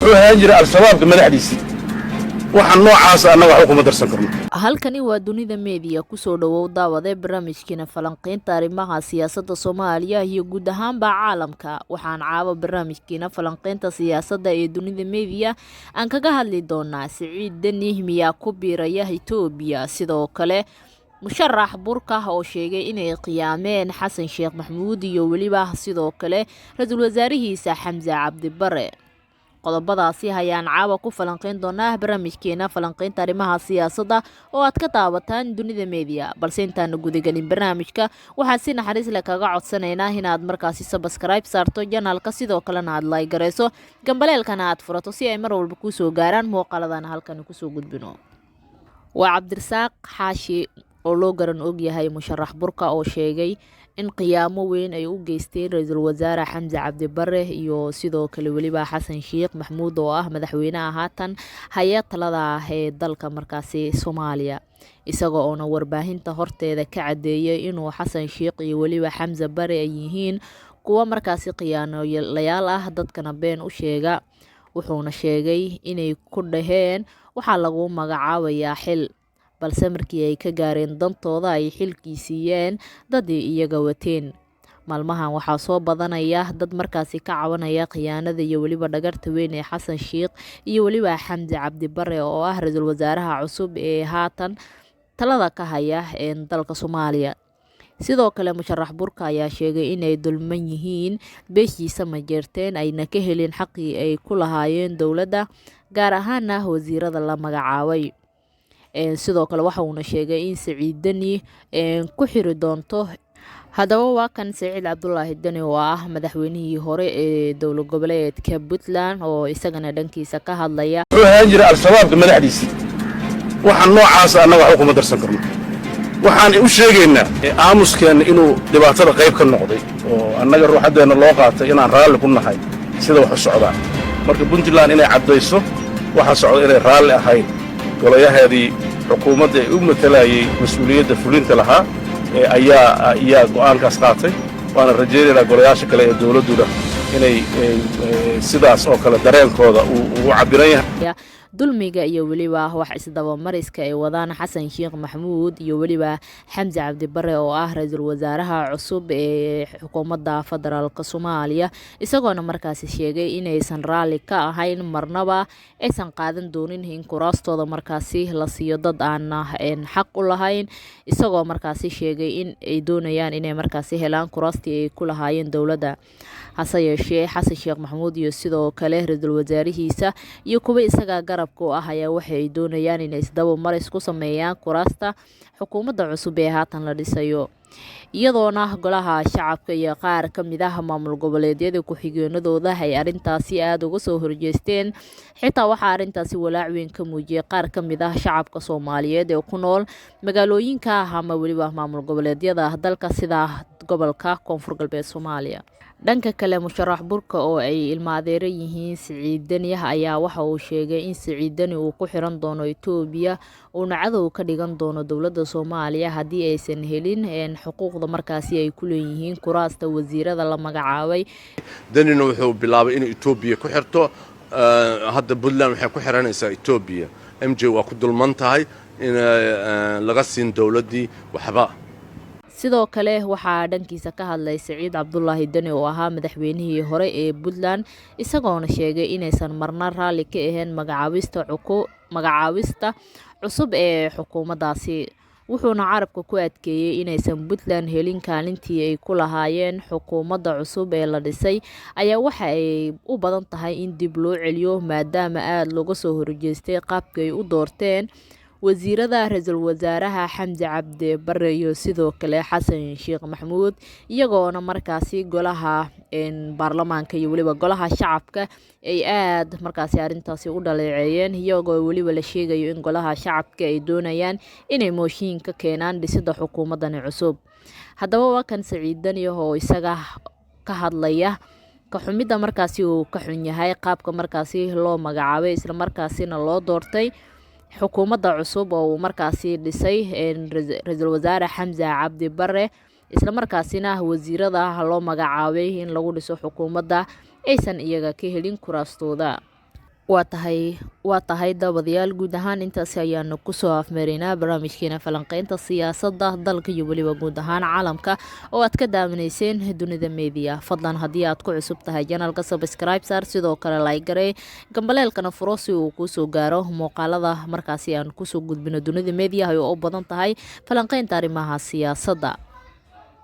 wuxuu ahaan jiray al-shabaabka madaxdiisa waxaan noocaas annaga wax kuma darsan karno. halkani waa dunida media kusoo dhawow daawade barnaamijkeena falanqaynta arrimaha siyaasadda Soomaaliya iyo guud ahaanba caalamka. waxaan caawa barnaamijkeena falanqaynta siyaasadda ee dunida media aan kaga hadli doonaa Siciid Deni miyaa ku biiraya Itoobiya, sidoo kale musharax burka oo sheegay inay qiyaameen Xasan Sheekh Maxamuud iyo waliba sidoo kale ra'iisul wasaarihiisa Xamza Cabdi Barre. qodobadaasi ayaan caawa ku falanqayn doonaa barnaamijkeena falanqaynta arrimaha siyaasadda oo aad ka daawataan dunida media. balse intaan gudagelin barnaamijka waxaan si naxariis leh kaga codsanaynaa inaad markaasi subscribe saarto channelka, sidoo kalena aad like gareyso gambaleelkana aad furato si ay mar walba ku soo gaaraan muuqaaladan halkan ku soo gudbino. waa Cabdirasaaq Xaashi oo loo garan og yahay musharax burka oo sheegay in qiyaamo weyn ay u geysteen ra'iisul wasaare Xamza Cabdi Barre iyo sidoo kale waliba Xasan Sheekh Maxamuud oo ah madaxweynaha haatan haya talada ee dalka markaasi Soomaaliya, isagoo oo warbaahinta horteeda ka cadeeyay inuu Xasan Sheekh iyo waliba Xamza Barre ay yihiin kuwa markaasi qiyaanoolayaal ah dadkana been u sheega. wuxuuna sheegay inay ku dhaheen waxaa lagu magacaabayaa xil, balse markii ay ka gaareen dantooda ay xilkii siiyeen dadii iyaga wateen. maalmahan waxaa soo badanaya dad markaasi ka cawanaya khiyaanada iyo waliba dhagarta weyn ee Xasan Sheekh iyo waliba Xamza Cabdi Barre oo ah ra'iisul wasaaraha cusub ee haatan talada ka haya ee dalka Soomaaliya. sidoo kale musharax burka ayaa sheegay inay dulman yihiin beeshiisa majeerteen ayna ka helin xaqii ay ku lahaayeen dowladda, gaar ahaana wasiirada la magacaabay. sidoo kale waxa uuna sheegay in Siciid Deni ku xiri doonto. haddaba waa kan Siciid Cabdullaahi Deni oo ah madaxweynihii hore ee dowlad goboleedka Puntland oo isagana dhankiisa ka hadlaya. wuxuu ahaan jiray al-shabaabka madaxdiisa waxaan noocaas annaga wax kuma darsan karno. waxaan u sheegaynaa aamuskeena inuu dhibaatada qayb ka noqday oo annaga ruuxadeena loo qaatay inaan raalli ku nahay sida wax u socdaan. marka Puntland inay caddayso waxa socda inay raalli ahayn golayaheedii xukuumadda ay u matalayay mas'uuliyadda fulinta lahaa ayaa go'aankaas qaatay. waana rajaynaynaa golayaasha kale ee dowladduna inay sidaas oo kale dareenkooda ugu cabbiran yahay. dulmiga iyo waliba wax isdabamariska ay wadaan Xasan Sheekh Maxamuud iyo waliba Xamza Cabdi Barre oo ah ra'iisul wasaaraha cusub ee xukuumadda federaalka Soomaaliya, isagoona markaasi sheegay inaysan raalli ka ahayn marnaba aysan qaadan doonin in kuraastooda markaasi la siiyo dad aan xaq u lahayn, isagoo markaasi sheegay in ay doonayaan inay markaasi helaan kuraastii ay ku lahaayeen dowladda. hase yeeshee Xasan Sheekh Maxamuud iyo sidoo kale ra'iisul wasaarihiisa iyo kuwa isaga garabka u ah ayaa waxay doonayaan inay isdaba maris ku sameeyaan kuraasta xukuumadda cusub ee haatan la dhisayo, iyadoona golaha shacabka iyo qaar ka mid ah maamul goboleedyada ku-xigeenadooda ay arrintaasi aad uga soo horjeesteen. xitaa waxaa arrintaasi walaac weyn ka muujiyay qaar ka mid ah shacabka Soomaaliyeed ee ku nool magaalooyinka ama waliba maamul goboleedyada dalka sida gobolka Koonfur Galbeed Soomaaliya. dhanka kale musharax burka oo ay ilmaadeero yihiin Siciid Deni ayaa waxa uu sheegay in Siciid Deni uu ku xiran doono Itoobiya uuna cadow ka dhigan doono dowladda Soomaaliya haddii aysan helin xuquuqda markaasi ay ku leeyihiin kuraasta wasiirada la magacaabay. Denina wuxuu bilaabay inuu Itoobiya ku xirto. hadda Puntland waxay ku xiranaysaa Itoobiya. MJ waa ku dulman tahay in laga siin dowladdii waxba. sidoo kale waxaa dhankiisa ka hadlay Siciid Cabdullaahi Deni oo ahaa madaxweynihii hore ee Puntland, isagoona sheegay inaysan marna raalli ka ahayn magacaabista cusub ee xukuumaddaasi. wuxuuna carabka ku adkeeyay inaysan Puntland helin kaalintii ay ku lahaayeen xukuumadda cusub ee la dhisay ayaa waxa ay u badan tahay in dib loo celiyo maadaama aad looga soo horjeestay qaabkii ay u doorteen wasiirada ra'iisul wasaaraha Xamza Cabdi Barre iyo sidoo kale Xasan Sheekh Maxamuud, iyagoona markaasi golaha baarlamaanka iyo waliba golaha shacabka ay aad markaasi arrintaasi u dhaleeceeyeen, iyagoo waliba la sheegayo in golaha shacabka ay doonayaan inay mooshin ka keenaan dhisida xukuumaddan cusub. haddaba waa kan Siciid Deni oo isaga ka hadlaya ka xumida markaasi uu ka xun yahay qaabka markaasi loo magacaabay isla markaasina loo doortay xukuumadda cusub oo markaasi dhisay ra'iisul wasaare Xamza Cabdi Barre, isla markaasina wasiirada loo magacaabay in lagu dhiso xukuumadda aysan iyaga ka helin kuraastooda. waa tahay daawadayaal guud ahaan intaasi ayaanu kusoo afmeeraynaa barnaamijkeena falanqeynta siyaasadda dalka iyo weliba guud ahaan caalamka oo aad ka daawanayseen dunida media. fadlan haddii aad ku cusub tahay janalka subscribe saar, sidoo kale like garee, gambaleelkana furo si uu kusoo gaaro muuqaalada markaasi aan kusoo gudbino dunida media ay u badan tahay falanqeynta arrimaha siyaasadda.